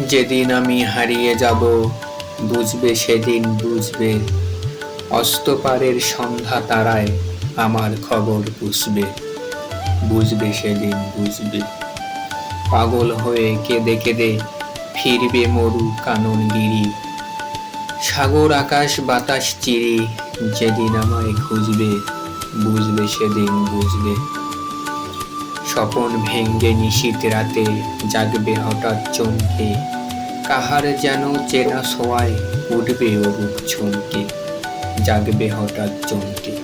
যেদিন আমি হারিয়ে যাব, বুঝবে সেদিন বুঝবে। অস্তপারের সন্ধ্যা তারায় আমার খবর বুঝবে। বুঝবে সেদিন বুঝবে। পাগল হয়ে কেঁদে কেঁদে ফিরবে মরু কাননগিরি। সাগর আকাশ বাতাস চিরি যেদিন আমায় খুঁজবে, বুঝবে সেদিন বুঝবে। স্বপন ভেঙ্গে নিশীথ রাতে জাগবে হঠাৎ চমকে। কাহার যেন চেনা ছোঁয়ায় উঠবে অরূপ চমকে। জাগবে হঠাৎ চমকে।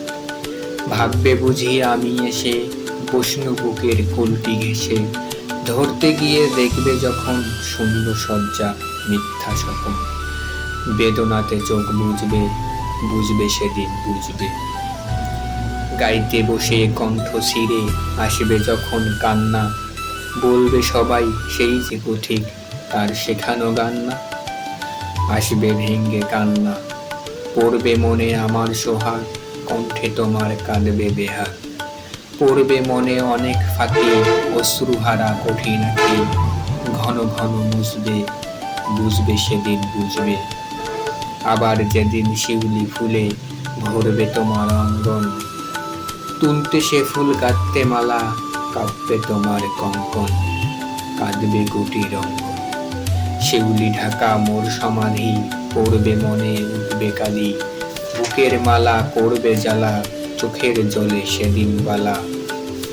ভাববে বুঝি আমি এসে বসনু বুকের কলটি ঘেঁষে। ধরতে গিয়ে দেখবে যখন শূন্য শয্যা মিথ্যা স্বপন। বেদনাতে চোখ বুঝবে, বুঝবে সেদিন বুঝবে। গাইতে বসে কণ্ঠ ছিঁড়ে আসবে যখন কান্না। বলবে সবাই সেই যে পথিক, তার শেখানো গান না। আসবে ভেঙ্গে কান্না, পড়বে মনে আমার সোহাগ। কণ্ঠে তোমার কাঁদবে বেহাগ। পড়বে মনে অনেক ফাঁকি, অশ্রুহারা কঠিন আঁখি। ঘন ঘন মুছবে, বুঝবে সেদিন বুঝবে। আবার যেদিন শিউলি ফুলে ভরবে তোমার অঙ্গন। তুলতে সে ফুল গাঁথতে মালা, কাঁপবে তোমার কঙ্কন। কাঁদবে গুটির অঙ্গন। শিউলি ঢাকা মোর সমাধি, পড়বে মনে উঠবে কালি। বুকের মালা পড়বে জ্বালা, চোখের জলে সেদিন বালা।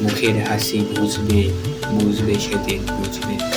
মুখের হাসি বুঝবে, বুঝবে সেদিন বুঝবে।